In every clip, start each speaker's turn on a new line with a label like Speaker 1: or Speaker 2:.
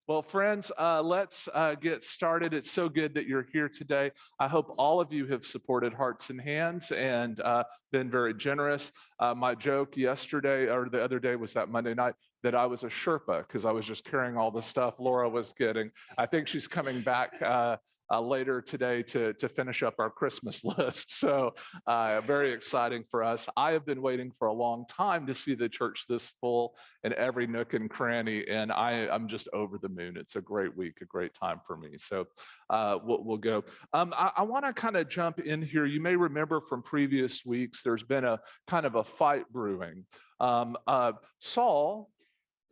Speaker 1: Well, friends, let's get started. It's so good that you're here today. I hope all of you have supported Hearts and Hands and been very generous. My joke yesterday or the other day was that Monday night that I was a Sherpa because I was just carrying all the stuff Laura was getting. I think she's coming back later today to finish up our Christmas list. So very exciting for us. I have been waiting for a long time to see the church this full in every nook and cranny, and I'm just over the moon. It's a great week, a great time for me. So we'll go. I want to kind of jump in here. You may remember from previous weeks, there's been a kind of a fight brewing. Saul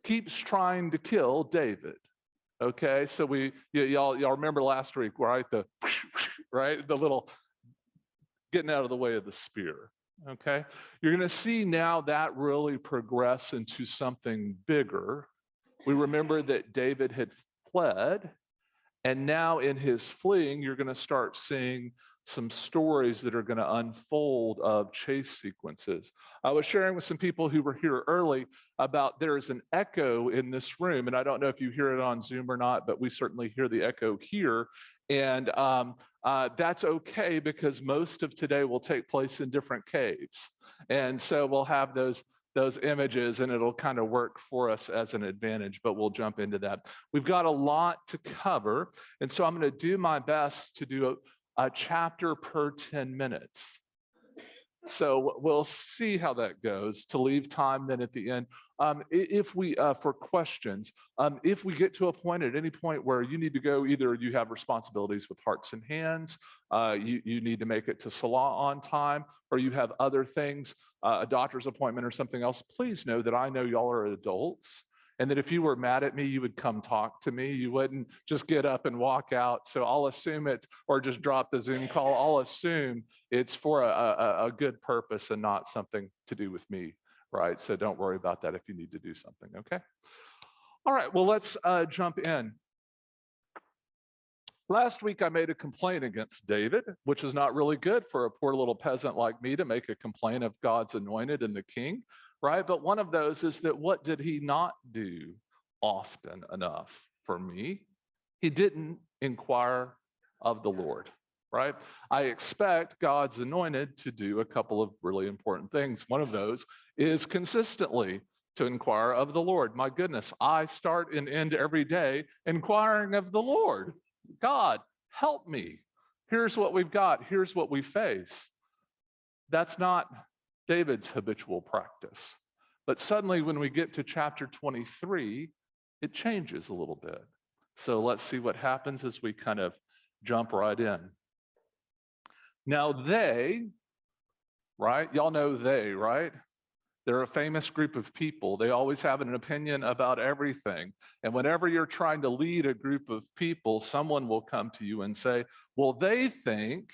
Speaker 1: keeps trying to kill David. Okay, so y'all remember last week, right? Right, the little getting out of the way of the spear. Okay, you're going to see now that really progress into something bigger. We remember that David had fled, and now in his fleeing, you're going to start seeing some stories that are going to unfold of chase sequences. I was sharing with some people who were here early about there is an echo in this room, and I don't know if you hear it on Zoom or not, but we certainly hear the echo here. And that's okay because most of today will take place in different caves. And so we'll have those images and it'll kind of work for us as an advantage, but we'll jump into that. We've got a lot to cover. And so I'm going to do my best to do a chapter per 10 minutes. So we'll see how that goes to leave time then at the end. If we, for questions, if we get to a point at any point where you need to go, either you have responsibilities with Hearts and Hands, you need to make it to Salah on time, or you have other things, a doctor's appointment or something else, please know that I know y'all are adults. And that if you were mad at me, you would come talk to me. You wouldn't just get up and walk out. So I'll assume it's, or just drop the Zoom call. I'll assume it's for a good purpose and not something to do with me, right? So don't worry about that if you need to do something, okay? All right, well, let's jump in. Last week, I made a complaint against David, which is not really good for a poor little peasant like me to make a complaint of God's anointed and the king, right? But one of those is that what did he not do often enough for me? He didn't inquire of the Lord, right? I expect God's anointed to do a couple of really important things. One of those is consistently to inquire of the Lord. My goodness, I start and end every day inquiring of the Lord. God, help me. Here's what we've got. Here's what we face. That's not David's habitual practice. But suddenly when we get to chapter 23, it changes a little bit. So let's see what happens as we kind of jump right in. Now they, right? Y'all know they, right? They're a famous group of people. They always have an opinion about everything. And whenever you're trying to lead a group of people, someone will come to you and say, well, they think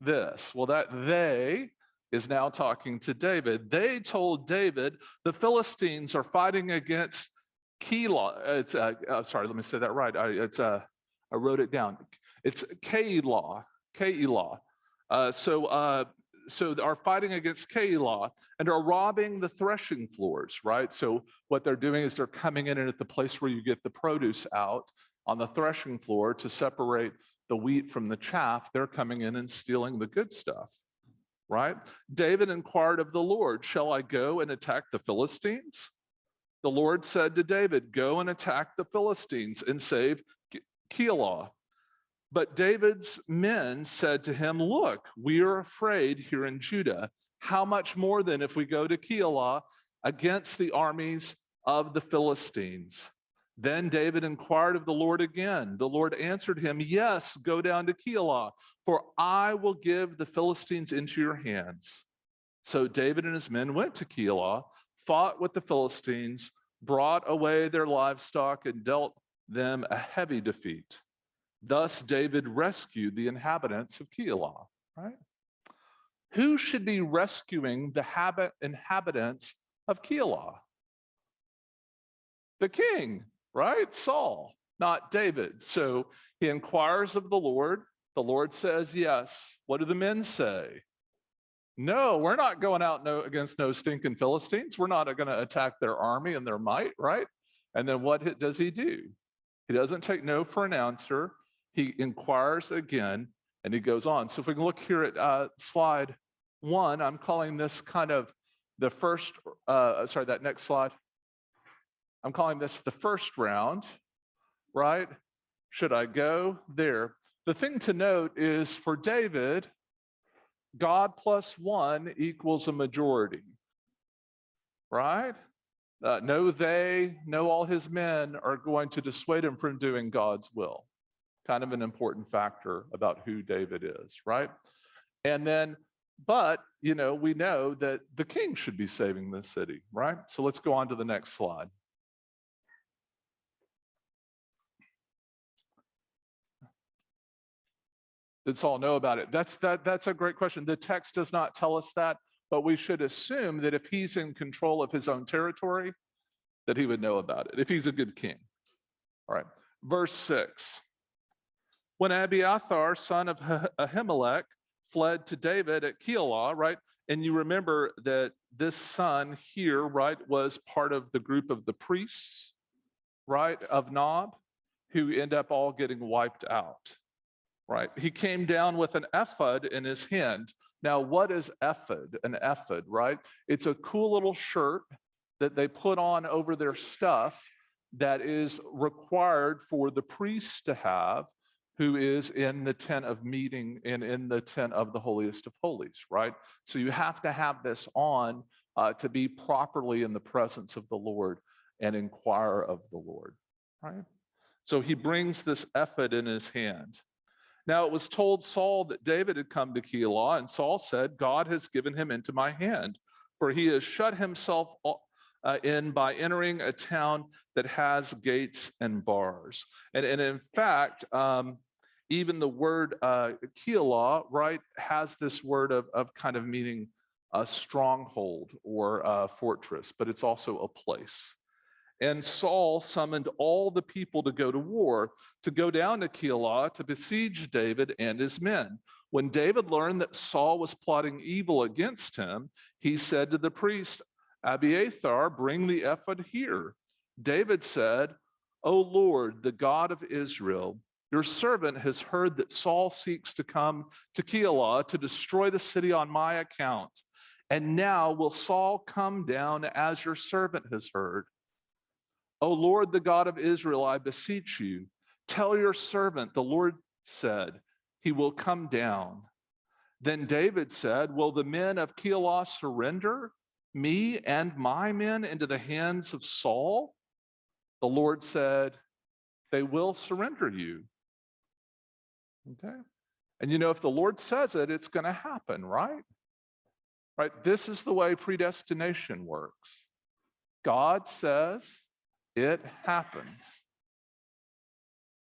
Speaker 1: this. Well, that they is now talking to David. They told David, the Philistines are fighting against Keilah. It's sorry, let me say that right. I wrote it down. It's Keilah. So are fighting against Keilah and are robbing the threshing floors, right? So what they're doing is they're coming in and at the place where you get the produce out on the threshing floor to separate the wheat from the chaff, they're coming in and stealing the good stuff, right? David inquired of the Lord, shall I go and attack the Philistines? The Lord said to David, go and attack the Philistines and save Keilah. But David's men said to him, look, we are afraid here in Judah. How much more then if we go to Keilah against the armies of the Philistines? Then David inquired of the Lord again. The Lord answered him, yes, go down to Keilah, for I will give the Philistines into your hands. So David and his men went to Keilah, fought with the Philistines, brought away their livestock, and dealt them a heavy defeat. Thus David rescued the inhabitants of Keilah, right? Who should be rescuing the inhabitants of Keilah? The king, right? Saul, not David. So he inquires of the Lord. The Lord says, yes. What do the men say? No, we're not going out against no stinking Philistines. We're not going to attack their army and their might, right? And then what does he do? He doesn't take no for an answer. He inquires again, and he goes on. So if we can look here at slide 1, I'm calling this kind of the first, that next slide. I'm calling this the first round, right? Should I go there? The thing to note is for David, God plus 1 equals a majority, right? No, all his men are going to dissuade him from doing God's will. Kind of an important factor about who David is, right? And then, but, we know that the king should be saving this city, right? So let's go on to the next slide. Did Saul know about it? That's a great question. The text does not tell us that, but we should assume that if he's in control of his own territory, that he would know about it, if he's a good king. All right, verse 6. When Abiathar, son of Ahimelech, fled to David at Keilah, right? And you remember that this son here, right, was part of the group of the priests, right, of Nob, who end up all getting wiped out, right? He came down with an ephod in his hand. Now, what is ephod? An ephod, right? It's a cool little shirt that they put on over their stuff that is required for the priest to have, who is in the tent of meeting and in the tent of the holiest of holies, right? So you have to have this on to be properly in the presence of the Lord and inquire of the Lord, right? So he brings this ephod in his hand. Now it was told Saul that David had come to Keilah, and Saul said, God has given him into my hand, for he has shut himself in by entering a town that has gates and bars. And in fact, even the word Keilah, right, has this word of kind of meaning a stronghold or a fortress, but it's also a place. And Saul summoned all the people to go to war, to go down to Keilah to besiege David and his men. When David learned that Saul was plotting evil against him, he said to the priest, Abiathar, bring the ephod here. David said, O Lord, the God of Israel, your servant has heard that Saul seeks to come to Keilah to destroy the city on my account. And now will Saul come down as your servant has heard? O Lord, the God of Israel, I beseech you, tell your servant, the Lord said, he will come down. Then David said, will the men of Keilah surrender me and my men into the hands of Saul? The Lord said, they will surrender you. Okay. And if the Lord says it, it's going to happen, right? Right. This is the way predestination works. God says, it happens.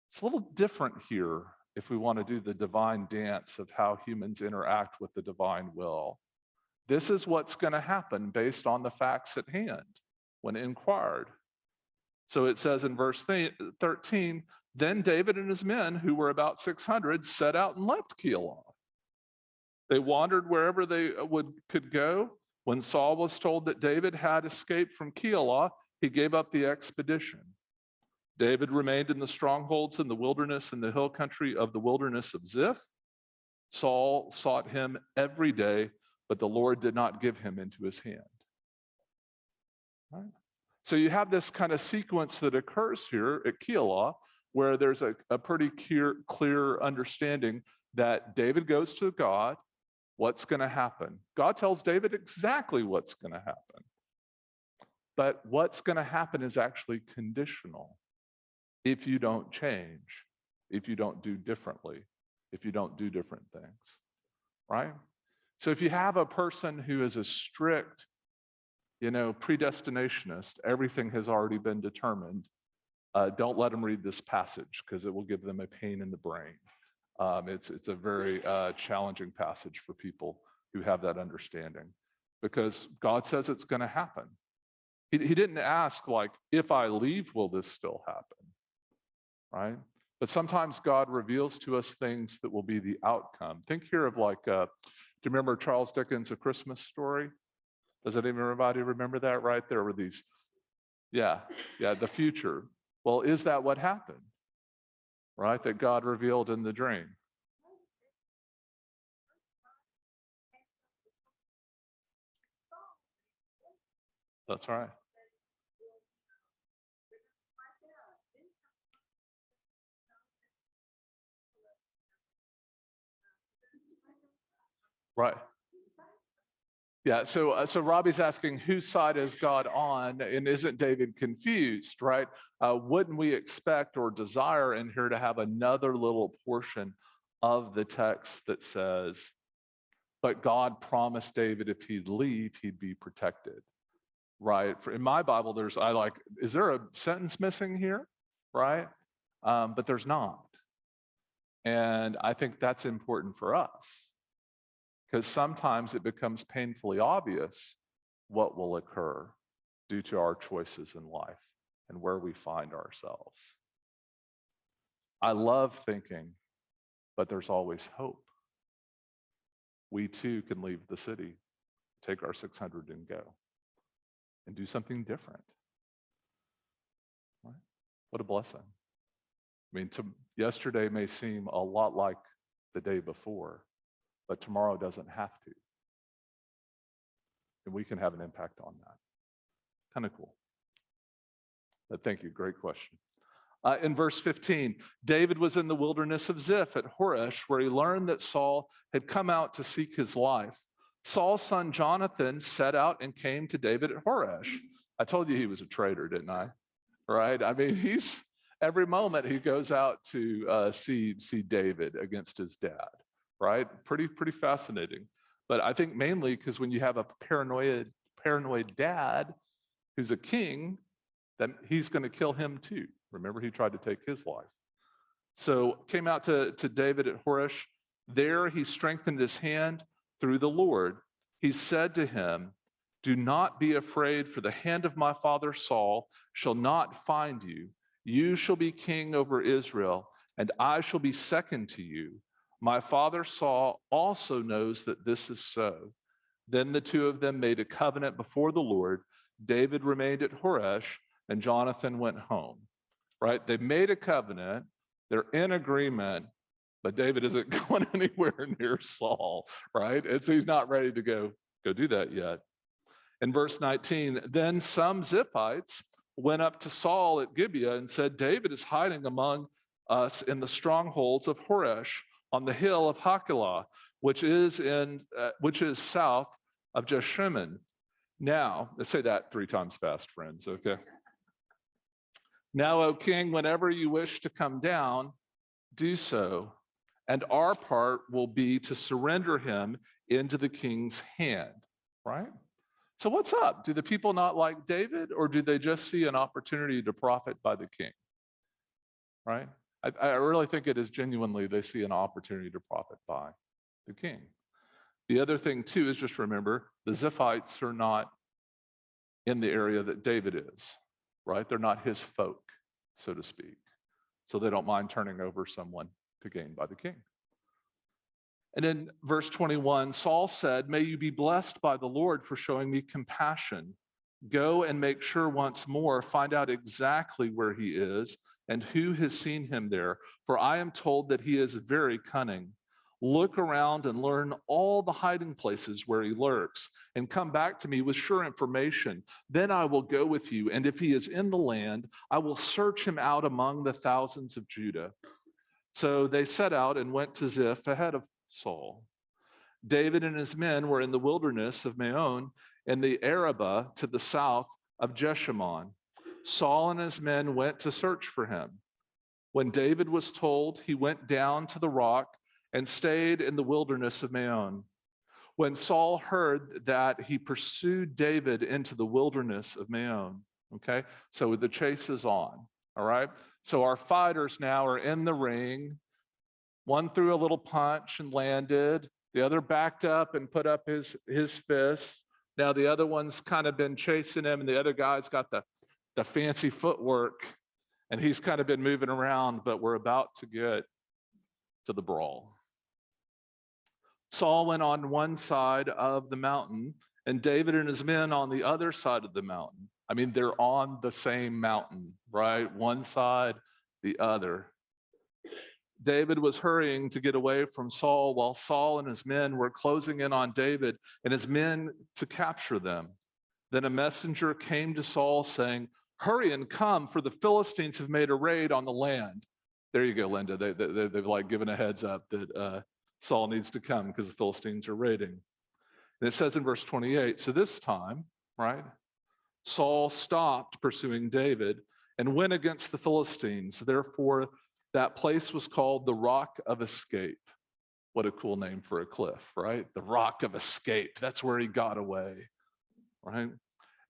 Speaker 1: It's a little different here if we want to do the divine dance of how humans interact with the divine will. This is what's going to happen based on the facts at hand when inquired. So it says in verse 13, then David and his men, who were about 600, set out and left Keilah. They wandered wherever they could go. When Saul was told that David had escaped from Keilah, he gave up the expedition. David remained in the strongholds in the wilderness, in the hill country of the wilderness of Ziph. Saul sought him every day, but the Lord did not give him into his hand. Right? So you have this kind of sequence that occurs here at Keilah, where there's a pretty clear understanding that David goes to God. What's going to happen? God tells David exactly what's going to happen. But what's going to happen is actually conditional. If you don't change, if you don't do differently, if you don't do different things, right? So if you have a person who is a strict, predestinationist, everything has already been determined, don't let them read this passage because it will give them a pain in the brain. It's a very challenging passage for people who have that understanding because God says it's going to happen. He didn't ask, like, if I leave, will this still happen? Right? But sometimes God reveals to us things that will be the outcome. Think here of do you remember Charles Dickens' A Christmas Story? Does everybody remember that, right? There were these, the future. Well, is that what happened? right? That God revealed in the dream. That's right. Right. Yeah, so Robbie's asking whose side is God on, and isn't David confused, right? Wouldn't we expect or desire in here to have another little portion of the text that says, but God promised David if he'd leave, he'd be protected, right? In my Bible, is there a sentence missing here, right? But there's not. And I think that's important for us, because sometimes it becomes painfully obvious what will occur due to our choices in life and where we find ourselves. I love thinking, but there's always hope. We too can leave the city, take our 600 and go, and do something different. Right? What a blessing. I mean, yesterday may seem a lot like the day before, but tomorrow doesn't have to. And we can have an impact on that. Kind of cool. But thank you, great question. In verse 15, David was in the wilderness of Ziph at Horesh, where he learned that Saul had come out to seek his life. Saul's son Jonathan set out and came to David at Horesh. I told you he was a traitor, didn't I? Right? I mean, every moment he goes out to see David against his dad, right? Pretty fascinating. But I think mainly because when you have a paranoid dad who's a king, then he's going to kill him too. Remember, he tried to take his life. So came out to David at Horesh. There he strengthened his hand through the Lord. He said to him, "Do not be afraid, for the hand of my father Saul shall not find you. You shall be king over Israel, and I shall be second to you. My father Saul also knows that this is so." Then the two of them made a covenant before the Lord. David remained at Horesh, and Jonathan went home. Right? They made a covenant. They're in agreement, but David isn't going anywhere near Saul, right? He's not ready to go do that yet. In verse 19, then some Ziphites went up to Saul at Gibeah and said, "David is hiding among us in the strongholds of Horesh on the hill of Hakilah, which is south of Jeshimon." Now, let's say that 3 times fast, friends, okay? "Now, O king, whenever you wish to come down, do so, and our part will be to surrender him into the king's hand," right? So what's up? Do the people not like David, or do they just see an opportunity to profit by the king, right? I really think it is genuinely they see an opportunity to profit by the king. The other thing, too, is just remember, the Ziphites are not in the area that David is, right? They're not his folk, so to speak. So they don't mind turning over someone to gain by the king. And in verse 21, Saul said, "May you be blessed by the Lord for showing me compassion. Go and make sure once more, find out exactly where he is and who has seen him there, for I am told that he is very cunning. Look around and learn all the hiding places where he lurks, and come back to me with sure information. Then I will go with you, and if he is in the land, I will search him out among the thousands of Judah." So they set out and went to Ziph ahead of Saul. David and his men were in the wilderness of Maon in the Arabah to the south of Jeshimon. Saul and his men went to search for him. When David was told, he went down to the rock and stayed in the wilderness of Maon. When Saul heard that, he pursued David into the wilderness of Maon. Okay, so the chase is on. All right, so our fighters now are in the ring. One threw a little punch and landed. The other backed up and put up his fist. Now the other one's kind of been chasing him, and the other guy's got the fancy footwork, and he's kind of been moving around, but we're about to get to the brawl. Saul went on one side of the mountain, and David and his men on the other side of the mountain. I mean, they're on the same mountain, right? One side, the other. David was hurrying to get away from Saul while Saul and his men were closing in on David and his men to capture them. Then a messenger came to Saul saying, "Hurry and come, for the Philistines have made a raid on the land." There you go, Linda. They've like given a heads up that Saul needs to come because the Philistines are raiding. And it says in verse 28, so this time, right, Saul stopped pursuing David and went against the Philistines. Therefore, that place was called the Rock of Escape. What a cool name for a cliff, right? The Rock of Escape. That's where he got away, right?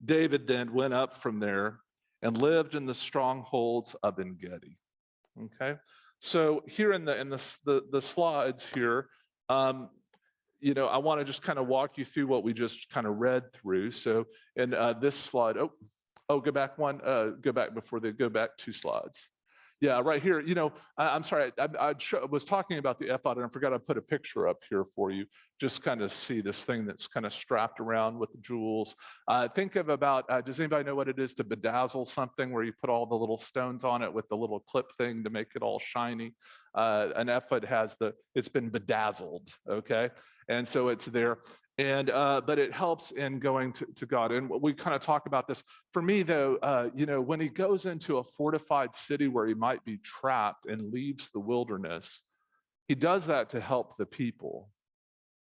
Speaker 1: David then went up from there and lived in the strongholds of En-gedi. Okay, so here in the slides here, I want to just kind of walk you through what we just kind of read through. So in this slide, go back one, go back before they go back 2 slides. Yeah, right here. I'm sorry, I was talking about the ephod and I forgot I put a picture up here for you. Just kind of see this thing that's kind of strapped around with the jewels. Think of about, does anybody know what it is to bedazzle something where you put all the little stones on it with the little clip thing to make it all shiny? An ephod it's been bedazzled, okay? And so it's there. And but it helps in going to God. And we kind of talk about this. For me, though, when he goes into a fortified city where he might be trapped and leaves the wilderness, he does that to help the people.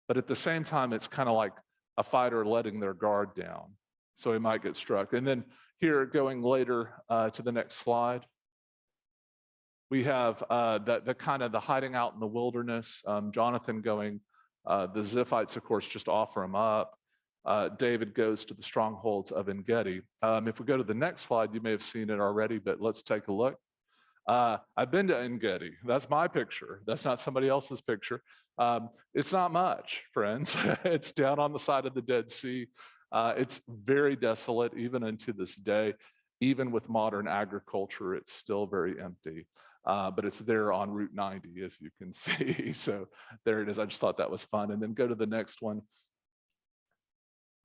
Speaker 1: But at the same time, it's kind of like a fighter letting their guard down. So he might get struck. And then here, going later to the next slide, we have the kind of the hiding out in the wilderness, Jonathan going. The Ziphites, of course, just offer him up. David goes to the strongholds of En-gedi. If we go to the next slide, you may have seen it already, but let's take a look. I've been to En-gedi. That's my picture. That's not somebody else's picture. It's not much, friends. It's down on the side of the Dead Sea. It's very desolate, even unto this day. Even with modern agriculture, it's still very empty. But it's there on Route 90, as you can see. So there it is. I just thought that was fun. And then go to the next one.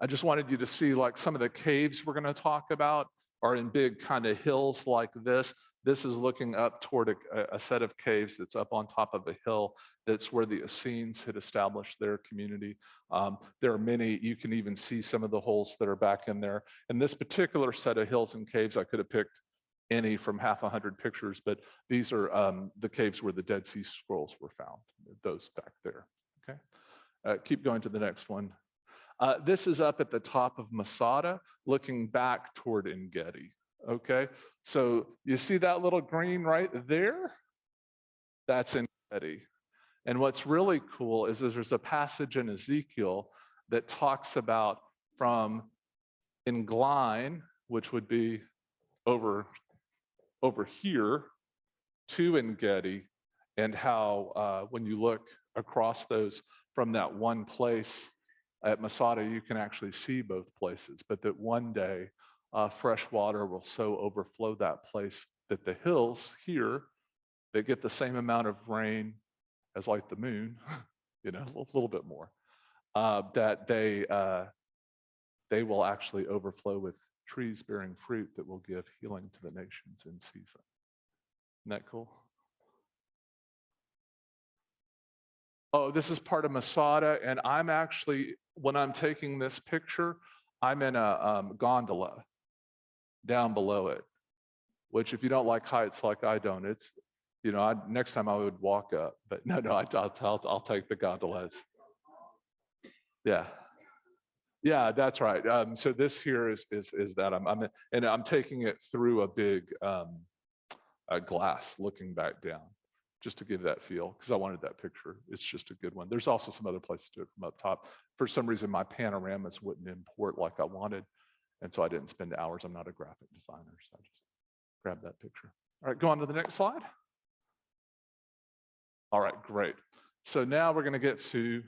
Speaker 1: I just wanted you to see like some of the caves we're going to talk about are in big kind of hills like this. This is looking up toward a set of caves that's up on top of a hill. That's where the Essenes had established their community. There are many, you can even see some of the holes that are back in there. In this particular set of hills and caves, I could have picked any from 100 pictures, but these are the caves where the Dead Sea Scrolls were found, those back there, okay? Keep going to the next one. This is up at the top of Masada, looking back toward En-gedi, okay? So you see that little green right there? That's En-gedi. And what's really cool is there's a passage in Ezekiel that talks about from Engline, which would be over here to En-gedi, and how when you look across those from that one place at Masada, you can actually see both places, but that one day fresh water will so overflow that place that the hills here, they get the same amount of rain as like the moon, a little bit more, that they will actually overflow with trees bearing fruit that will give healing to the nations in season. Isn't that cool? Oh, this is part of Masada, and I'm actually, when I'm taking this picture, I'm in a gondola down below it, which if you don't like heights like I don't, it's, next time I would walk up, but no, I'll take the gondolas. Yeah. Yeah, that's right. So this here is that I'm taking it through a big glass looking back down, just to give that feel, because I wanted that picture. It's just a good one. There's also some other places to do it from up top. For some reason, my panoramas wouldn't import like I wanted, and so I didn't spend hours. I'm not a graphic designer, so I just grabbed that picture. All right, go on to the next slide. All right, great. So now we're going to get to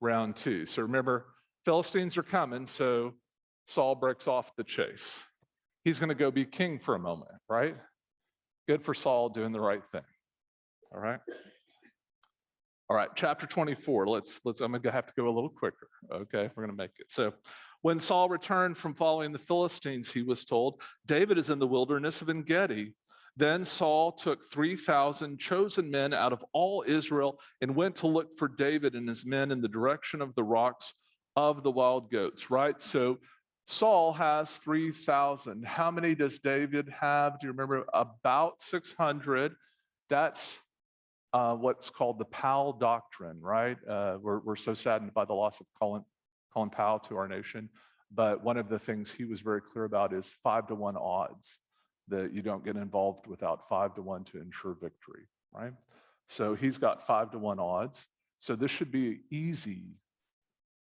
Speaker 1: round 2. So remember, Philistines are coming, so Saul breaks off the chase. He's going to go be king for a moment, right? Good for Saul doing the right thing. All right. All right, chapter 24. I'm going to have to go a little quicker. Okay, we're going to make it. So when Saul returned from following the Philistines, he was told, David is in the wilderness of En-gedi. Then Saul took 3,000 chosen men out of all Israel and went to look for David and his men in the direction of the rocks of the wild goats, right? So Saul has 3,000. How many does David have? Do you remember? About 600. That's what's called the Powell doctrine, right? We're so saddened by the loss of Colin Powell to our nation. But one of the things he was very clear about is 5-to-1 odds, that you don't get involved without 5-to-1 to ensure victory, right? So he's got 5-to-1 odds. So this should be easy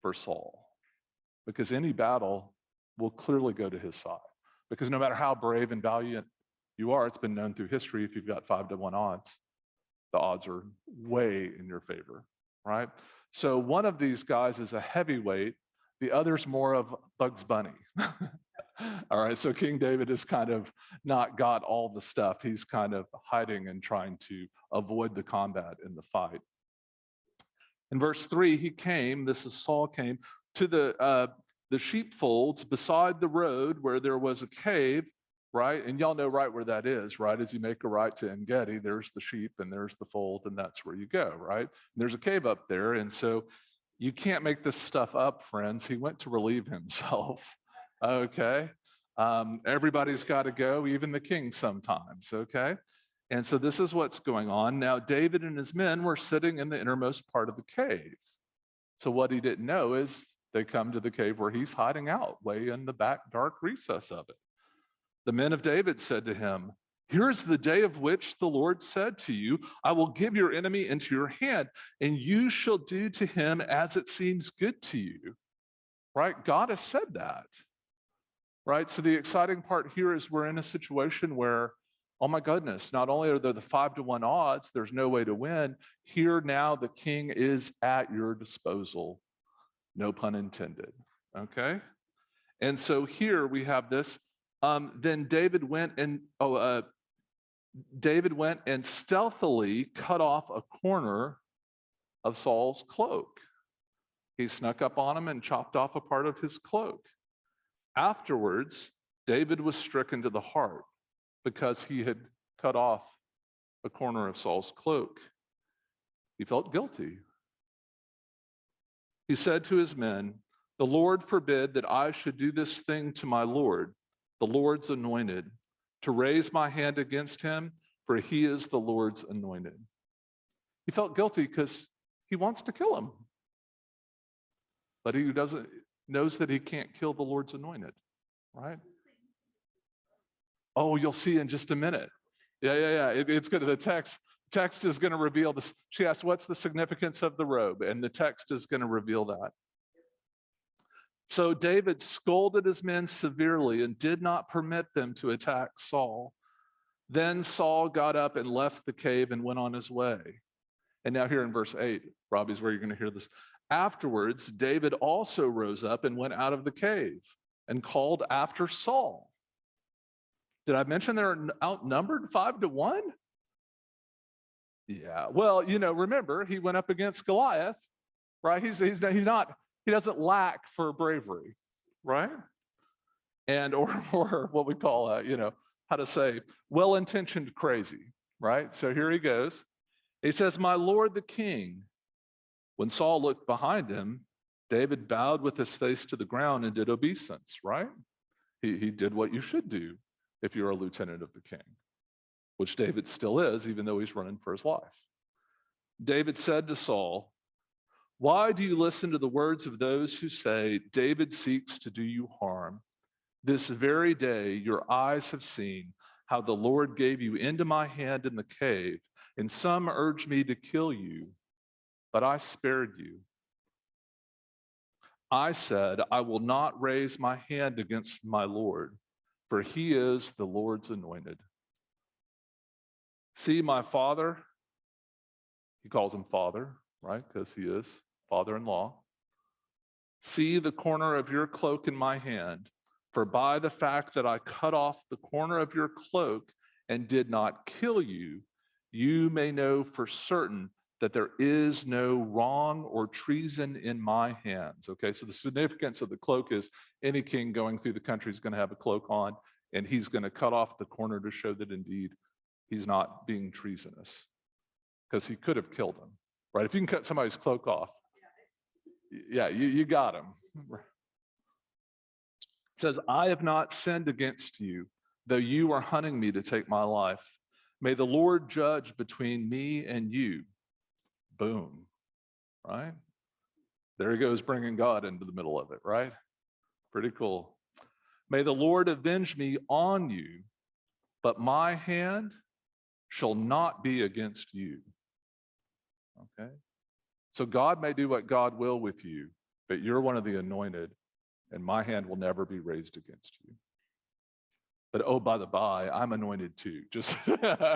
Speaker 1: for Saul, because any battle will clearly go to his side. Because no matter how brave and valiant you are, it's been known through history, if you've got 5-to-1 odds, the odds are way in your favor, right? So one of these guys is a heavyweight, the other's more of Bugs Bunny. All right, so King David has kind of not got all the stuff. He's kind of hiding and trying to avoid the combat in the fight. In verse 3, this is Saul came to the sheepfolds beside the road where there was a cave, right? And y'all know right where that is, right? As you make a right to En-Gedi, there's the sheep and there's the fold, and that's where you go, right? And there's a cave up there, and so you can't make this stuff up, friends. He went to relieve himself. Okay. Everybody's got to go, even the king sometimes. Okay. And so this is what's going on. Now, David and his men were sitting in the innermost part of the cave. So what he didn't know is they come to the cave where he's hiding out, way in the back dark recess of it. The men of David said to him, "Here's the day of which the Lord said to you, I will give your enemy into your hand, and you shall do to him as it seems good to you." Right? God has said that. Right? So the exciting part here is we're in a situation where, oh my goodness, not only are there the 5-to-1 odds, there's no way to win. Here now the king is at your disposal. No pun intended. Okay? And so here we have this. Then David went and stealthily cut off a corner of Saul's cloak. He snuck up on him and chopped off a part of his cloak. Afterwards, David was stricken to the heart because he had cut off a corner of Saul's cloak. He felt guilty. He said to his men, "The Lord forbid that I should do this thing to my Lord, the Lord's anointed, to raise my hand against him, for he is the Lord's anointed." He felt guilty because he wants to kill him. But he knows that he can't kill the Lord's anointed, right? Oh, you'll see in just a minute. Yeah. It's good. The text is going to reveal this. She asked, what's the significance of the robe? And the text is going to reveal that. So David scolded his men severely and did not permit them to attack Saul. Then Saul got up and left the cave and went on his way. And now here in verse 8, Robbie's where you're going to hear this. Afterwards, David also rose up and went out of the cave and called after Saul. Did I mention they're outnumbered 5-to-1? Yeah. Well, remember, he went up against Goliath, right? He doesn't lack for bravery, right? And or what we call well-intentioned crazy, right? So here he goes. He says, "My lord the king." When Saul looked behind him, David bowed with his face to the ground and did obeisance, right? He did what you should do if you're a lieutenant of the king, which David still is, even though he's running for his life. David said to Saul, "Why do you listen to the words of those who say, 'David seeks to do you harm'? This very day your eyes have seen how the Lord gave you into my hand in the cave, and some urged me to kill you, but I spared you. I said, I will not raise my hand against my Lord, for he is the Lord's anointed. See, my father," he calls him father, right? Because he is father-in-law. "See the corner of your cloak in my hand, for by the fact that I cut off the corner of your cloak and did not kill you, you may know for certain that there is no wrong or treason in my hands." Okay, so the significance of the cloak is any king going through the country is going to have a cloak on, and he's going to cut off the corner to show that indeed he's not being treasonous, because he could have killed him, right? If you can cut somebody's cloak off, yeah, you got him. It says, I have not sinned against you, though you are hunting me to take my life. May the Lord judge between me and you. Boom, right? There he goes, bringing God into the middle of it, right? Pretty cool. May the Lord avenge me on you, but my hand shall not be against you. Okay? So God may do what God will with you, but you're one of the anointed, and my hand will never be raised against you. But oh, by the by, I'm anointed too. Just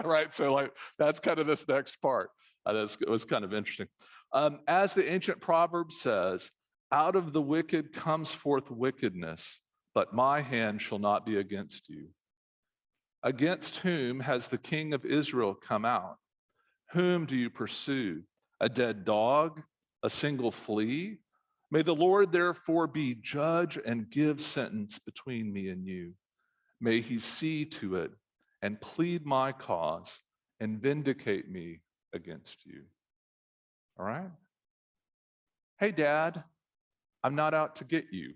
Speaker 1: right. So like that's kind of this next part. It was kind of interesting. As the ancient proverb says, out of the wicked comes forth wickedness, but my hand shall not be against you. Against whom has the king of Israel come out? Whom do you pursue? A dead dog? A single flea? May the Lord therefore be judge and give sentence between me and you. May he see to it and plead my cause and vindicate me against you. All right? Hey, Dad, I'm not out to get you.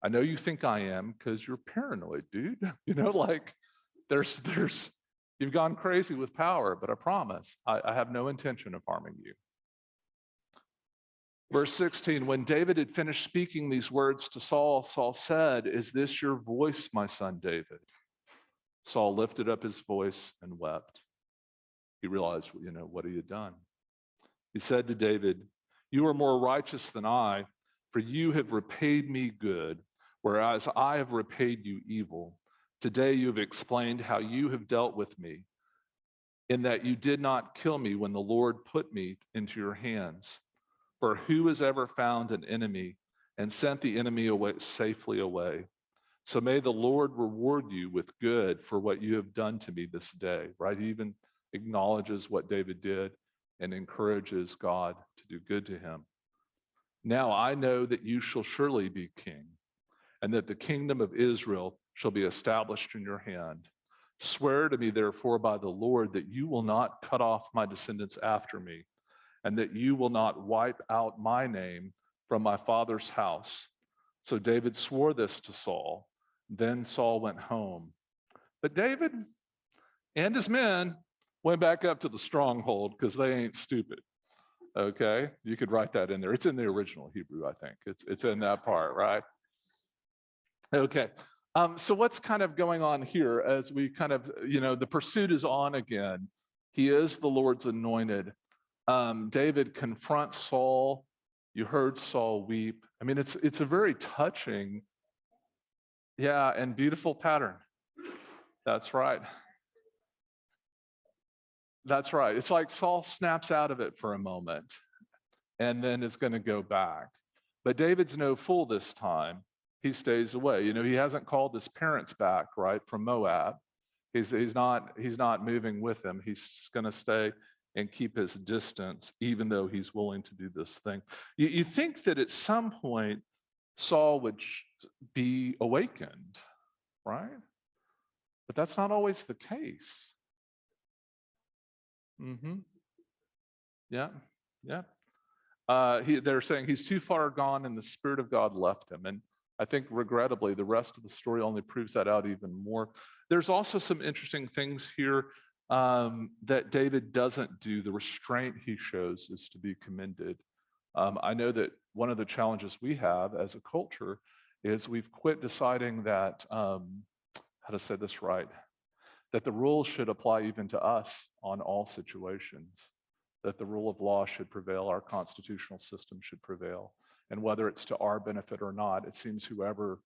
Speaker 1: I know you think I am because you're paranoid, dude. You know, like you've gone crazy with power, but I promise I have no intention of harming you. Verse 16, when David had finished speaking these words to Saul, Saul said, is this your voice, my son David? Saul lifted up his voice and wept. He realized, what he had done. He said to David, you are more righteous than I, for you have repaid me good, whereas I have repaid you evil. Today you have explained how you have dealt with me, in that you did not kill me when the Lord put me into your hands. For who has ever found an enemy and sent the enemy safely away? So may the Lord reward you with good for what you have done to me this day, right? He even acknowledges what David did and encourages God to do good to him. Now I know that you shall surely be king, and that the kingdom of Israel shall be established in your hand. Swear to me, therefore, by the Lord, that you will not cut off my descendants after me, and that you will not wipe out my name from my father's house. So David swore this to Saul. Then Saul went home. But David and his men went back up to the stronghold because they ain't stupid. Okay? You could write that in there. It's in the original Hebrew, I think. It's in that part, right? Okay. So what's kind of going on here as we kind of, the pursuit is on again. He is the Lord's anointed. David confronts Saul. You heard Saul weep. I mean, it's a very touching, and beautiful pattern. That's right. That's right. It's like Saul snaps out of it for a moment and then is going to go back. But David's no fool this time. He stays away. He hasn't called his parents back, right, from Moab. He's not moving with them. He's going to stay and keep his distance, even though he's willing to do this thing. You think that at some point Saul would be awakened, right? But that's not always the case. Yeah. They're saying he's too far gone and the Spirit of God left him. And I think regrettably, the rest of the story only proves that out even more. There's also some interesting things here that David doesn't do. The restraint he shows is to be commended. I know that one of the challenges we have as a culture is we've quit deciding that, how to say this right, that the rules should apply even to us on all situations, that the rule of law should prevail, our constitutional system should prevail. And whether it's to our benefit or not, it seems whoever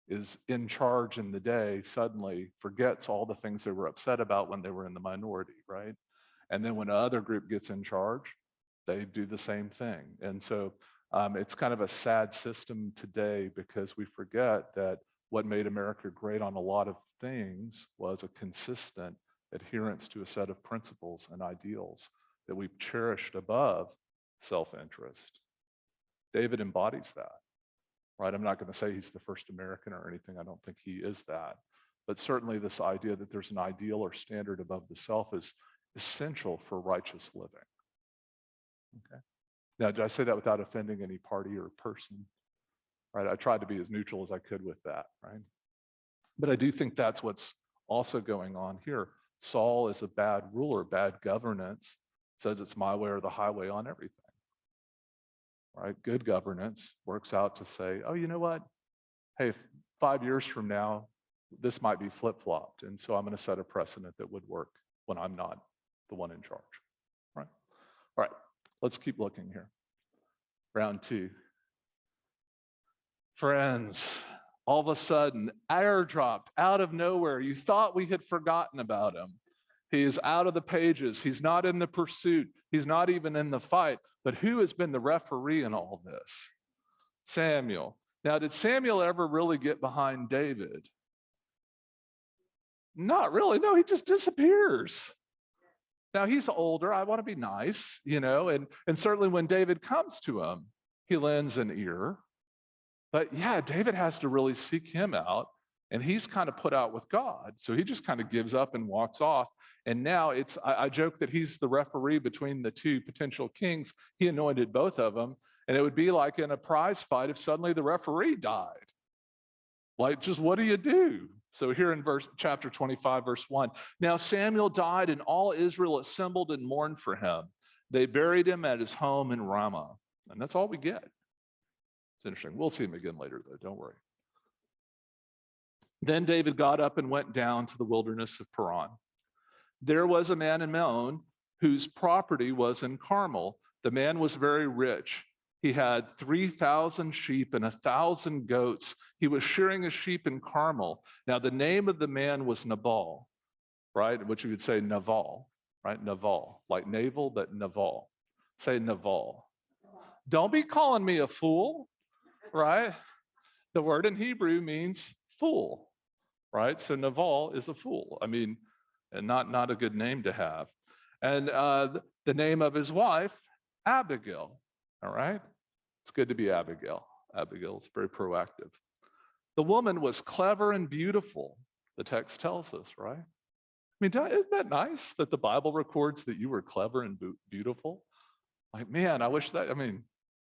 Speaker 1: is in charge in the day suddenly forgets all the things they were upset about when they were in the minority, right? And then when another group gets in charge, they do the same thing. And so it's kind of a sad system today because we forget that what made America great on a lot of things was a consistent adherence to a set of principles and ideals that we've cherished above self-interest. David embodies that. right? I'm not going to say he's the first American or anything. I don't think he is that. But certainly this idea that there's an ideal or standard above the self is essential for righteous living. Okay. Now, did I say that without offending any party or person? Right? I tried to be as neutral as I could with that, right? But I do think that's what's also going on here. Saul is a bad ruler, bad governance, says it's my way or the highway on everything. Right? Good governance works out to say, oh, you know what? Hey, 5 years from now, this might be flip-flopped. And so I'm going to set a precedent that would work when I'm not the one in charge. Right? All right, let's keep looking here. Round 2. Friends, all of a sudden, airdropped out of nowhere. You thought we had forgotten about him. He is out of the pages. He's not in the pursuit. He's not even in the fight. But who has been the referee in all this? Samuel. Now, did Samuel ever really get behind David? Not really. No, he just disappears. Now, he's older. I want to be nice, and certainly when David comes to him, he lends an ear. But yeah, David has to really seek him out, and he's kind of put out with God. So he just kind of gives up and walks off. And now I joke that he's the referee between the two potential kings. He anointed both of them. And it would be like in a prize fight if suddenly the referee died. Like, just what do you do? So here in chapter 25, verse 1, now Samuel died and all Israel assembled and mourned for him. They buried him at his home in Ramah. And that's all we get. It's interesting. We'll see him again later, though. Don't worry. Then David got up and went down to the wilderness of Paran. There was a man in Maon whose property was in Carmel. The man was very rich. He had 3,000 sheep and 1,000 goats. He was shearing his sheep in Carmel. Now, the name of the man was Nabal, right? Which you would say Naval, right? Naval, like naval, but Naval. Say Naval. Don't be calling me a fool, right? The word in Hebrew means fool, right? So Naval is a fool. I mean, and not a good name to have. And the name of his wife, Abigail. All right? It's good to be Abigail. Abigail is very proactive. The woman was clever and beautiful, the text tells us, right? I mean, isn't that nice that the Bible records that you were clever and beautiful? Like, man, I wish that,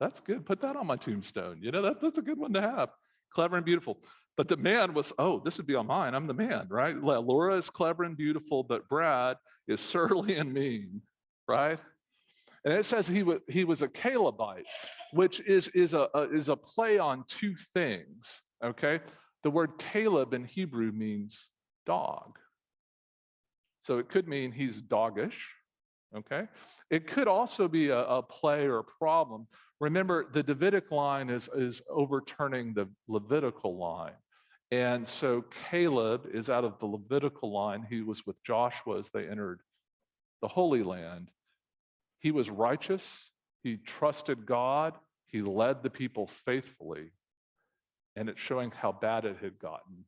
Speaker 1: that's good. Put that on my tombstone. That's a good one to have. Clever and beautiful. But the man was, this would be on mine. I'm the man, right? Laura is clever and beautiful, but Brad is surly and mean, right? And it says he was a Calebite, which is a play on two things, okay? The word Caleb in Hebrew means dog. So it could mean he's doggish, okay? It could also be a play or a problem. Remember, the Davidic line is overturning the Levitical line. And so Caleb is out of the Levitical line. He was with Joshua as they entered the Holy Land. He was righteous. He trusted God. He led the people faithfully. And it's showing how bad it had gotten,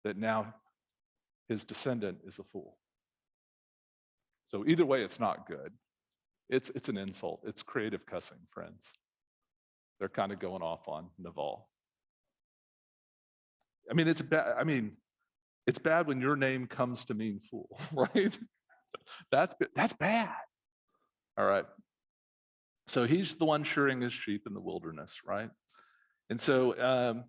Speaker 1: that now his descendant is a fool. So either way, it's not good. It's an insult. It's creative cussing, friends. They're kind of going off on Naval. It's bad. It's bad when your name comes to mean fool, right? That's bad. All right. So he's the one shearing his sheep in the wilderness, right? And so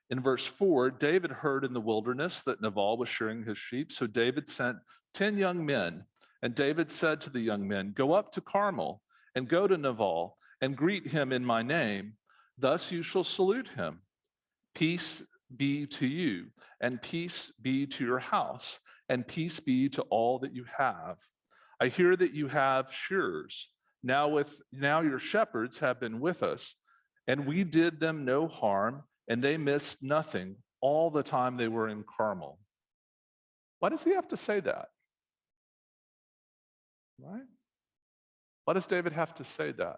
Speaker 1: in verse 4, David heard in the wilderness that Nabal was shearing his sheep. So David sent 10 young men. And David said to the young men, go up to Carmel and go to Nabal and greet him in my name. Thus you shall salute him. Peace be to you, and peace be to your house, and peace be to all that you have. I hear that you have shearers. Now your shepherds have been with us, and we did them no harm, and they missed nothing all the time they were in Carmel. Why does he have to say that? Right? Why does David have to say that?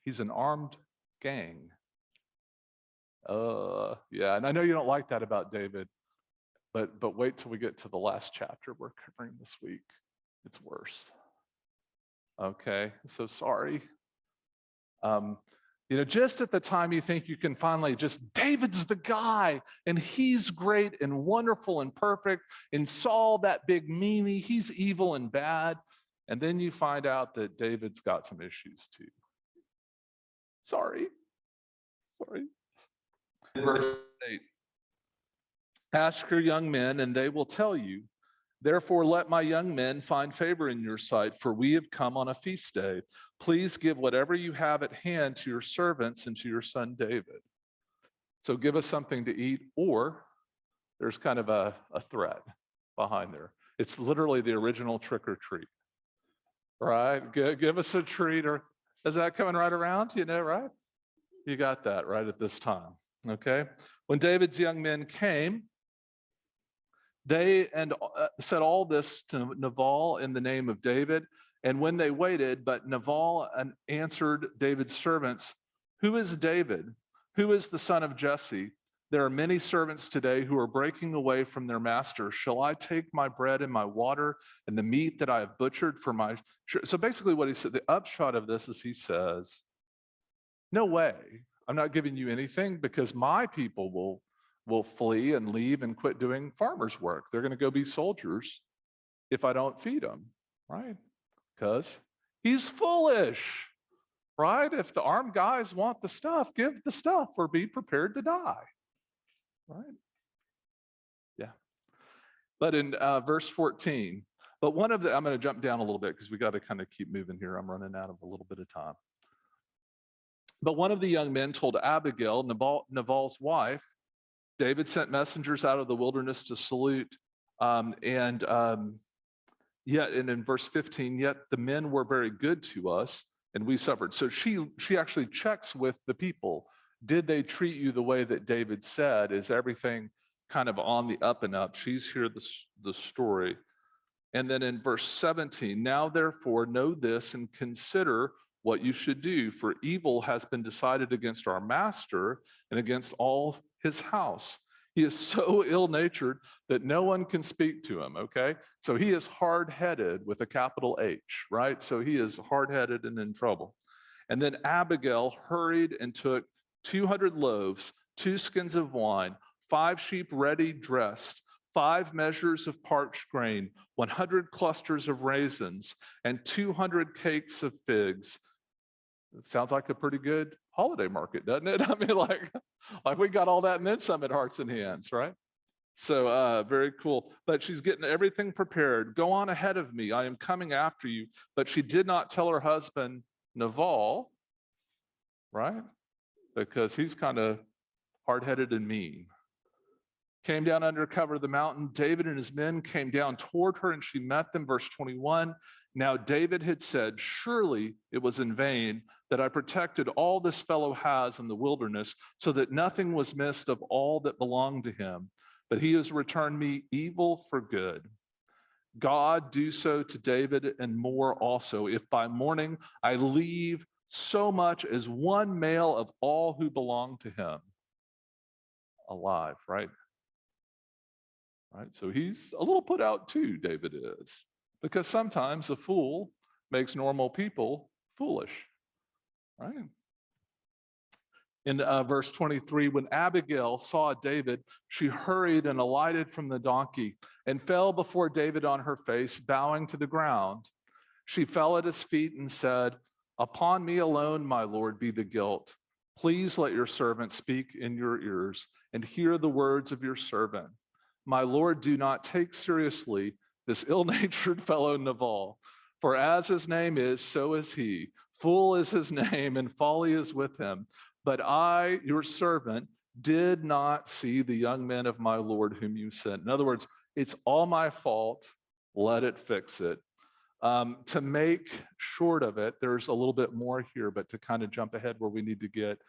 Speaker 1: He's an armed gang. Yeah, and I know you don't like that about David, but wait till we get to the last chapter we're covering this week. It's worse. Okay, so sorry. Just at the time you think you can finally David's the guy, and he's great and wonderful and perfect, and Saul, that big meanie, he's evil and bad. And then you find out that David's got some issues too. Sorry. Verse 8. Ask your young men, and they will tell you. Therefore, let my young men find favor in your sight, for we have come on a feast day. Please give whatever you have at hand to your servants and to your son David. So give us something to eat, or there's kind of a threat behind there. It's literally the original trick or treat, right? Give us a treat, or is that coming right around? Right? You got that right at this time, okay? When David's young men came, they said all this to Nabal in the name of David. And when they waited, but Nabal answered David's servants, "Who is David? Who is the son of Jesse? There are many servants today who are breaking away from their master. Shall I take my bread and my water and the meat that I have butchered for my..." So basically what he said, the upshot of this is he says, no way, I'm not giving you anything, because my people will flee and leave and quit doing farmers' work. They're going to go be soldiers if I don't feed them, right? Because he's foolish, right? If the armed guys want the stuff, give the stuff or be prepared to die, right? Yeah. But in verse 14, I'm going to jump down a little bit because we got to kind of keep moving here. I'm running out of a little bit of time. But one of the young men told Abigail, Nabal's wife, David sent messengers out of the wilderness to salute, and in verse 15, yet the men were very good to us, and we suffered. So she actually checks with the people. Did they treat you the way that David said? Is everything kind of on the up and up? She's here the story. And then in verse 17, now therefore know this and consider what you should do, for evil has been decided against our master and against all his house. He is so ill-natured that no one can speak to him, okay? So he is hard-headed with a capital H, right? So he is hard-headed and in trouble. And then Abigail hurried and took 200 loaves, 2 skins of wine, 5 sheep ready dressed, 5 measures of parched grain, 100 clusters of raisins, and 200 cakes of figs. It sounds like a pretty good holiday market, doesn't it? I mean, like we got all that and then some at Hearts and Hands, right? So very cool. But she's getting everything prepared. Go on ahead of me. I am coming after you. But she did not tell her husband, Nabal, right? Because he's kind of hard-headed and mean. Came down under cover of the mountain. David and his men came down toward her, and she met them. Verse 21. Now David had said, surely it was in vain that I protected all this fellow has in the wilderness, so that nothing was missed of all that belonged to him. But he has returned me evil for good. God do so to David and more also, if by morning I leave so much as one male of all who belong to him alive, right? Right? So he's a little put out too, David is. Because sometimes a fool makes normal people foolish, right? In verse 23, when Abigail saw David, she hurried and alighted from the donkey and fell before David on her face, bowing to the ground. She fell at his feet and said, upon me alone, my Lord, be the guilt. Please let your servant speak in your ears and hear the words of your servant. My Lord, do not take seriously this ill-natured fellow Nabal, for as his name is, so is he. Fool is his name, and folly is with him. But I, your servant, did not see the young men of my Lord whom you sent. In other words, it's all my fault. Let it fix it. To make short of it, there's a little bit more here, but to kind of jump ahead where we need to get,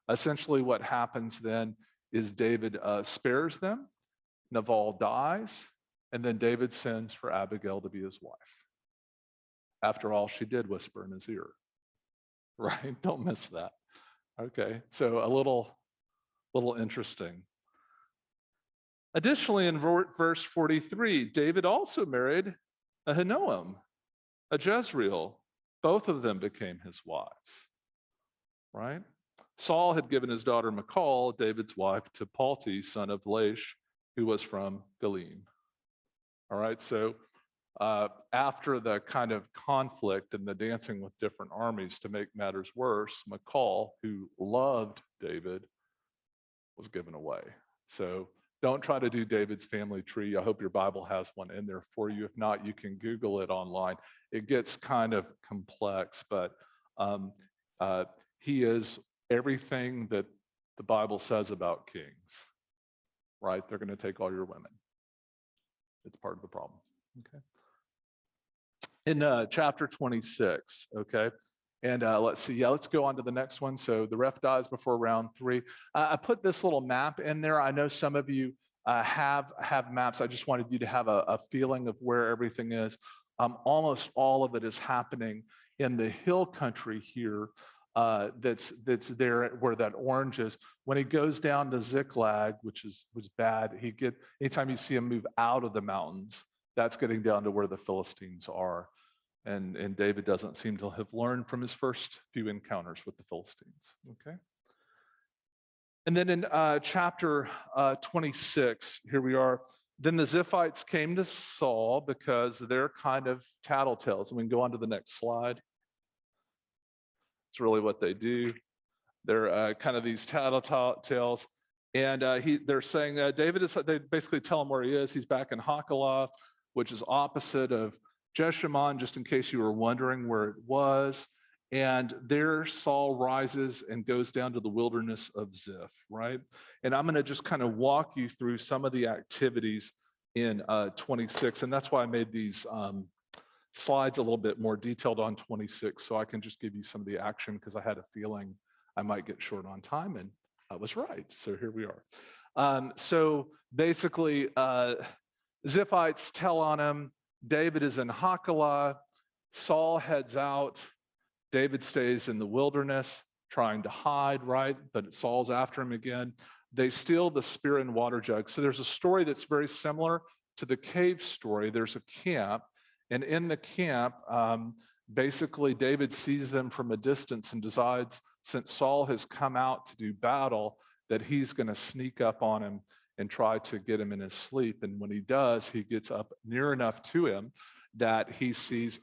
Speaker 1: essentially what happens then is David spares them. Nabal dies. And then David sends for Abigail to be his wife. After all, she did whisper in his ear, right? Don't miss that. Okay, so a little interesting. Additionally, in verse 43, David also married Ahinoam, a Jezreel. Both of them became his wives, right? Saul had given his daughter Michal, David's wife, to Palti, son of Laish, who was from Galim. All right, so after the kind of conflict and the dancing with different armies, to make matters worse, Michal, who loved David, was given away. So don't try to do David's family tree. I hope your Bible has one in there for you. If not, you can Google it online. It gets kind of complex, but he is everything that the Bible says about kings, right? They're going to take all your women. It's part of the problem, okay? In chapter 26, okay? And let's see, let's go on to the next one. So the ref dies before round 3. I put this little map in there. I know some of you have maps. I just wanted you to have a feeling of where everything is. Almost all of it is happening in the hill country here. That's there where that orange is. When he goes down to Ziklag, which was bad, anytime you see him move out of the mountains, that's getting down to where the Philistines are. And David doesn't seem to have learned from his first few encounters with the Philistines. Okay. And then in chapter 26, here we are. Then the Ziphites came to Saul because they're kind of tattletales. And we can go on to the next slide. It's really what they do. They're kind of these tattletales. And they're saying David is, they basically tell him where he is. He's back in Hakilah, which is opposite of Jeshimon, just in case you were wondering where it was. And there Saul rises and goes down to the wilderness of Ziph, right? And I'm going to just kind of walk you through some of the activities in 26. And that's why I made these slides a little bit more detailed on 26, so I can just give you some of the action, because I had a feeling I might get short on time, and I was right. So here we are. So basically, Ziphites tell on him. David is in Hakilah. Saul heads out. David stays in the wilderness trying to hide, right? But Saul's after him again. They steal the spear and water jug. So there's a story that's very similar to the cave story. There's a camp. And in the camp, basically David sees them from a distance and decides, since Saul has come out to do battle, that he's going to sneak up on him and try to get him in his sleep. And when he does, he gets up near enough to him that he sees,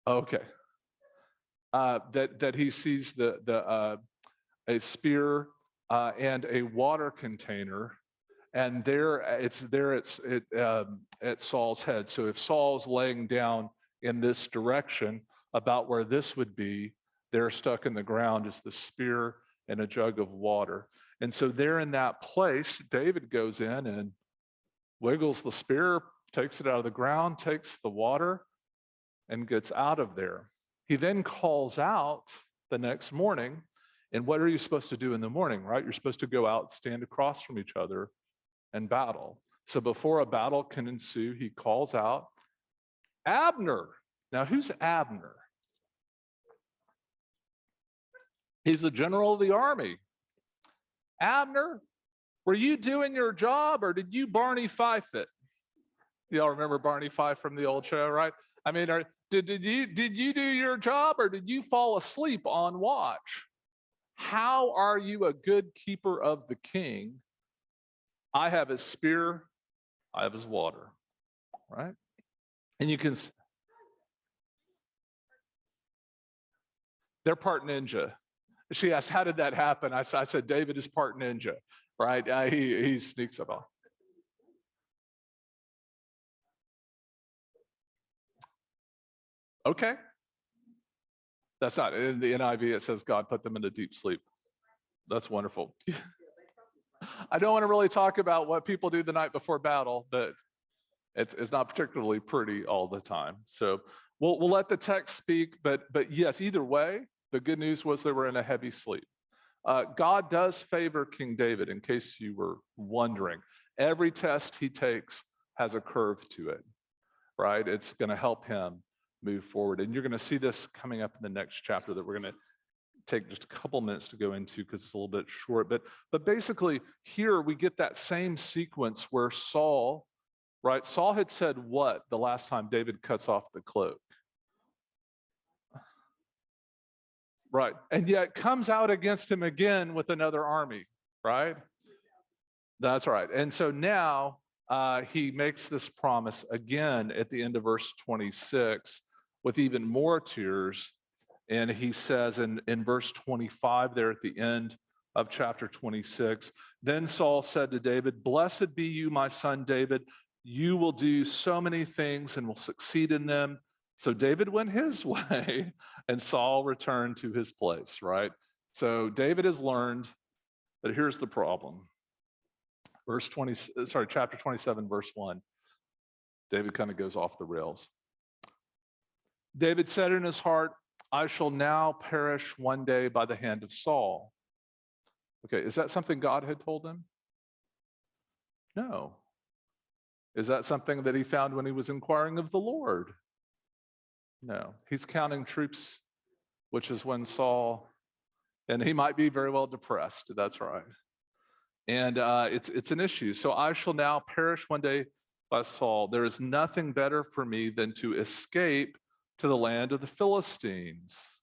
Speaker 1: that he sees a spear and a water container, and it's at Saul's head. So if Saul's laying down in this direction, about where this would be, they're stuck in the ground is the spear and a jug of water. And so there in that place, David goes in and wiggles the spear, takes it out of the ground, takes the water, and gets out of there. He then calls out the next morning. And what are you supposed to do in the morning, right? You're supposed to go out, stand across from each other, and battle. So before a battle can ensue, he calls out, Abner. Now, who's Abner? He's the general of the army. Abner, were you doing your job, or did you Barney Fife it? Y'all remember Barney Fife from the old show, right? I mean, did you do your job, or did you fall asleep on watch? How are you a good keeper of the king? I have his spear, I have his water, right? And you can, they're part ninja. She asked, how did that happen? I said, David is part ninja, right? He sneaks up on. Okay. That's not, in the NIV, it says God put them into deep sleep. That's wonderful. I don't want to really talk about what people do the night before battle, but it's not particularly pretty all the time. So we'll let the text speak, but yes, either way, the good news was they were in a heavy sleep. God does favor King David, in case you were wondering. Every test he takes has a curve to it, right? It's going to help him move forward. And you're going to see this coming up in the next chapter that we're going to take just a couple minutes to go into, because it's a little bit short. But basically here we get that same sequence where Saul, right? Saul had said what the last time David cuts off the cloak? Right. And yet comes out against him again with another army, right? That's right. And so now he makes this promise again at the end of verse 26 with even more tears. And he says in verse 25 there at the end of chapter 26, then Saul said to David, "Blessed be you, my son David. You will do so many things and will succeed in them." So David went his way and Saul returned to his place, right? So David has learned, but here's the problem. Chapter 27, verse 1. David kind of goes off the rails. David said in his heart, "I shall now perish one day by the hand of Saul." Okay, is that something God had told him? No. Is that something that he found when he was inquiring of the Lord? No. He's counting troops, which is when Saul, and he might be very well depressed, that's right. And it's an issue. So I shall now perish one day by Saul. There is nothing better for me than to escape to the land of the Philistines.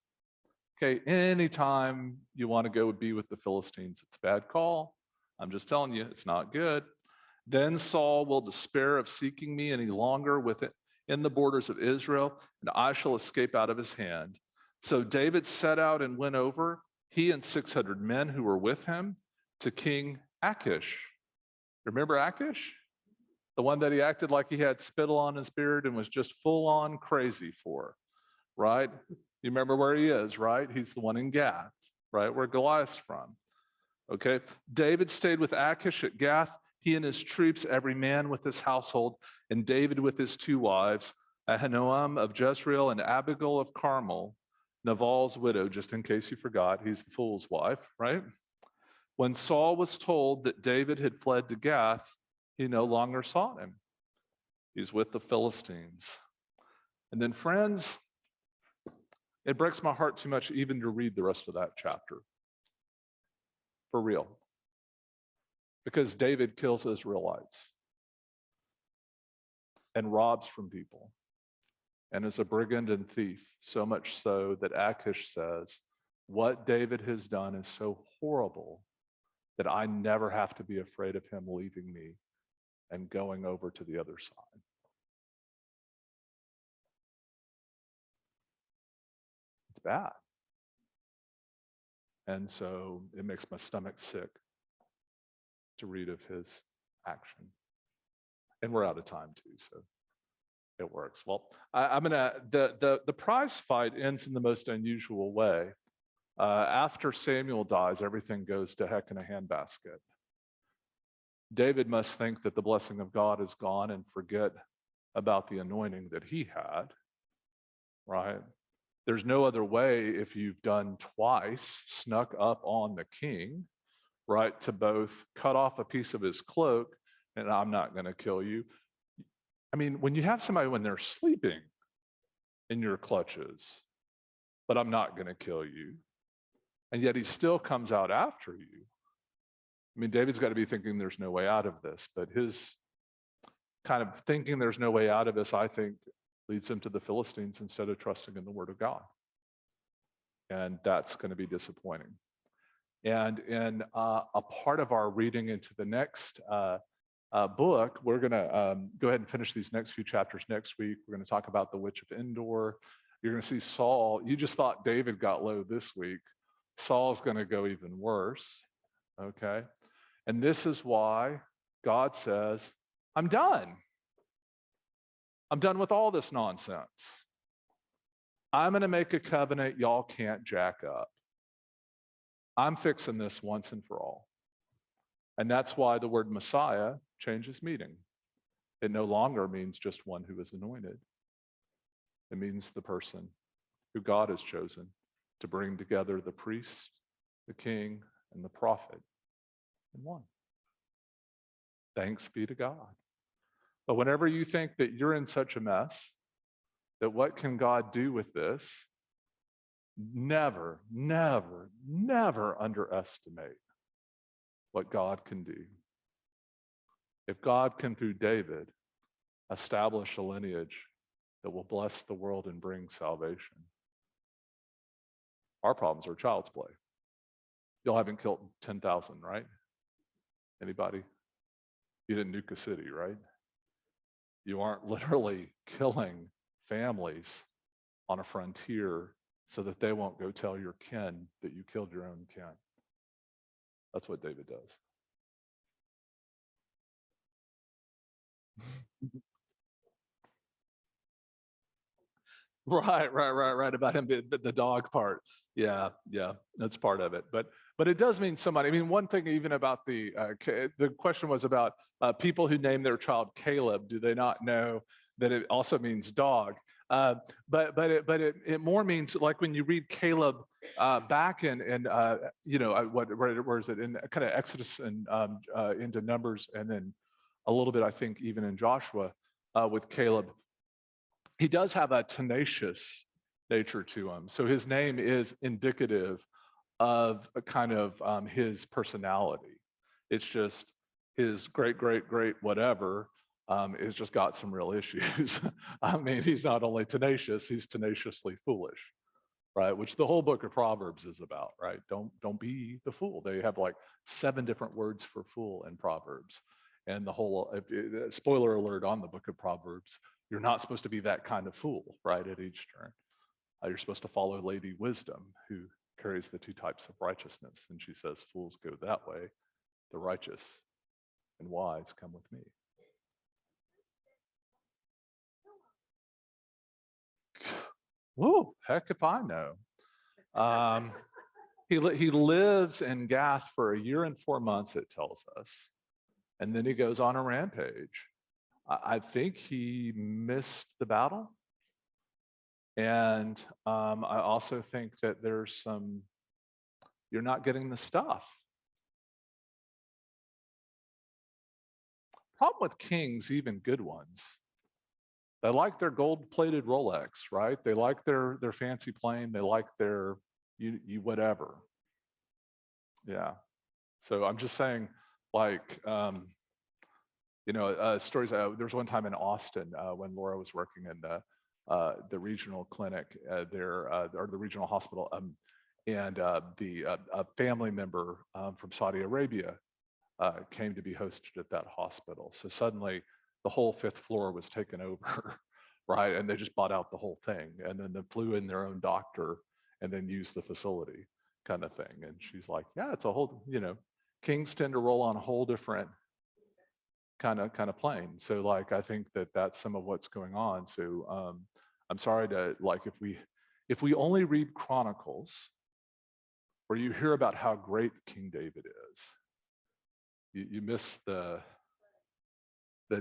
Speaker 1: Okay, anytime you want to go be with the Philistines, it's a bad call. I'm just telling you, it's not good. Then Saul will despair of seeking me any longer in the borders of Israel, and I shall escape out of his hand. So David set out and went over, he and 600 men who were with him, to King Achish. Remember Achish? The one that he acted like he had spittle on his beard and was just full on crazy for, right? You remember where he is, right? He's the one in Gath, right? Where Goliath's from. Okay. David stayed with Achish at Gath, he and his troops, every man with his household, and David with his two wives, Ahinoam of Jezreel and Abigail of Carmel, Naval's widow, just in case you forgot, he's the fool's wife, right? When Saul was told that David had fled to Gath, he no longer sought him. He's with the Philistines. And then, friends, it breaks my heart too much even to read the rest of that chapter. For real. Because David kills Israelites and robs from people and is a brigand and thief, so much so that Achish says, what David has done is so horrible that I never have to be afraid of him leaving me and going over to the other side. It's bad. And so it makes my stomach sick to read of his action. And we're out of time too, so it works. Well, the prize fight ends in the most unusual way. After Samuel dies, everything goes to heck in a handbasket. David must think that the blessing of God is gone and forget about the anointing that he had, right? There's no other way if you've done twice, snuck up on the king, right, to both cut off a piece of his cloak, and I'm not going to kill you. I mean, when you have somebody when they're sleeping in your clutches, but I'm not going to kill you, and yet he still comes out after you. I mean, David's got to be thinking there's no way out of this, but his kind of thinking there's no way out of this, I think, leads him to the Philistines instead of trusting in the word of God. And that's going to be disappointing. And in a part of our reading into the next book, we're going to go ahead and finish these next few chapters next week. We're going to talk about the witch of Endor. You're going to see Saul. You just thought David got low this week. Saul's going to go even worse, okay? And this is why God says, I'm done. I'm done with all this nonsense. I'm going to make a covenant y'all can't jack up. I'm fixing this once and for all. And that's why the word Messiah changes meaning. It no longer means just one who is anointed. It means the person who God has chosen to bring together the priest, the king, and the prophet in one. Thanks be to God. But whenever you think that you're in such a mess, that what can God do with this, never, never, never underestimate what God can do. If God can, through David, establish a lineage that will bless the world and bring salvation, Our problems are child's play. Y'all haven't killed 10,000, right? Anybody? You didn't nuke a city, right? You aren't literally killing families on a frontier so that they won't go tell your kin that you killed your own kin. That's what David does. Right. About him, the dog part. Yeah, that's part of it. But it does mean somebody. I mean, one thing even about the question was about people who name their child Caleb. Do they not know that it also means dog? But it more means like when you read Caleb back in where is it in kind of Exodus and into Numbers, and then a little bit I think even in Joshua with Caleb. He does have a tenacious nature to him. So his name is indicative of a kind of his personality. It's just his great whatever has just got some real issues. I mean, he's not only tenacious, he's tenaciously foolish, right? Which the whole book of Proverbs is about, right? Don't be the fool. They have like 7 different words for fool in Proverbs. And the whole, spoiler alert on the book of Proverbs, you're not supposed to be that kind of fool, right, at each turn. You're supposed to follow Lady Wisdom, who carries the 2 types of righteousness. And she says, fools go that way, the righteous and wise come with me. Whoa, heck if I know. He lives in Gath for 1 year and 4 months, it tells us. And then he goes on a rampage. I think he missed the battle. And I also think that there's you're not getting the stuff. Problem with kings, even good ones, they like their gold-plated Rolex, right? They like their fancy plane. They like their you whatever. Yeah. So I'm just saying, like, stories. There was one time in Austin when Laura was working in the regional clinic there, or the regional hospital, and a family member from Saudi Arabia came to be hosted at that hospital. So suddenly the whole 5th floor was taken over, right? And they just bought out the whole thing, and then they flew in their own doctor and then used the facility kind of thing. And she's like, yeah, it's a whole, kings tend to roll on a whole different kind of plane. So like, I think that that's some of what's going on. So I'm sorry to, like, if we only read Chronicles, where you hear about how great King David is, you miss the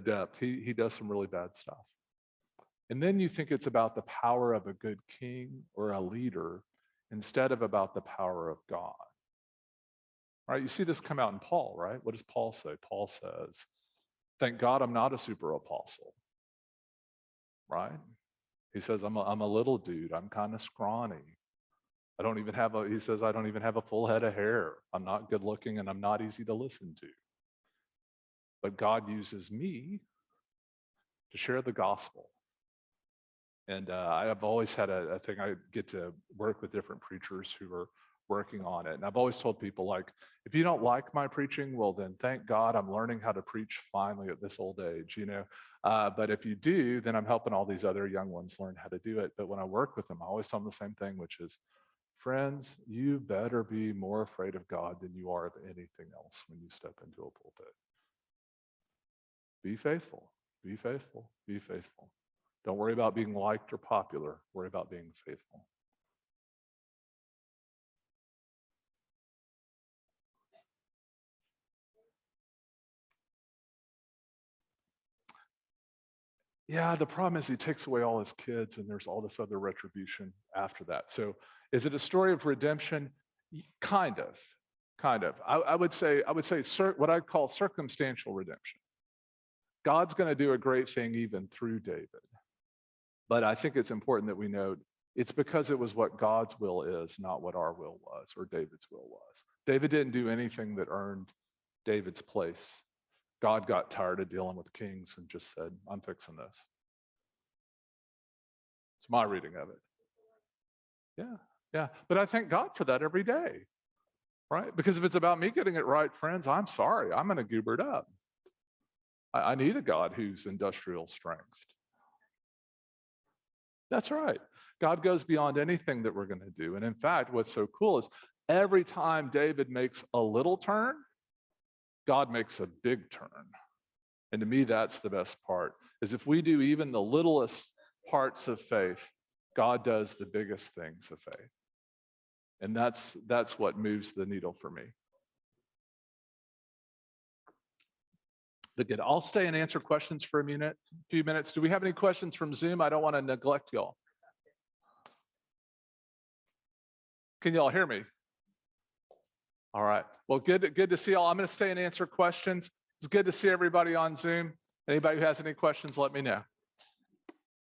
Speaker 1: depth. He does some really bad stuff. And then you think it's about the power of a good king or a leader instead of about the power of God. Right? You see this come out in Paul, right? What does Paul say? Paul says, thank God I'm not a super apostle. Right? He says, I'm a little dude. I'm kind of scrawny. He says, I don't even have a full head of hair. I'm not good looking and I'm not easy to listen to. But God uses me to share the gospel. And I've always had a thing. I get to work with different preachers who are working on it. And I've always told people, like, if you don't like my preaching, well, then thank God I'm learning how to preach finally at this old age, But if you do, then I'm helping all these other young ones learn how to do it. But when I work with them, I always tell them the same thing, which is, friends, you better be more afraid of God than you are of anything else when you step into a pulpit. Be faithful, be faithful, be faithful. Don't worry about being liked or popular. Worry about being faithful. Yeah, the problem is he takes away all his kids and there's all this other retribution after that. So is it a story of redemption? Kind of. I would say what I'd call circumstantial redemption. God's going to do a great thing even through David. But I think it's important that we note it's because it was what God's will is, not what our will was or David's will was. David didn't do anything that earned David's place. God got tired of dealing with kings and just said, I'm fixing this. It's my reading of it. Yeah. Yeah, but I thank God for that every day, right? Because if it's about me getting it right, friends, I'm sorry, I'm going to goober it up. I need a God who's industrial strength. That's right. God goes beyond anything that we're going to do. And in fact, what's so cool is every time David makes a little turn, God makes a big turn. And to me, that's the best part, is if we do even the littlest parts of faith, God does the biggest things of faith. And that's what moves the needle for me. Good. I'll stay and answer questions for a few minutes. Do we have any questions from Zoom? I don't want to neglect y'all. Can y'all hear me? All right. Well, good to see y'all. I'm going to stay and answer questions. It's good to see everybody on Zoom. Anybody who has any questions, let me know.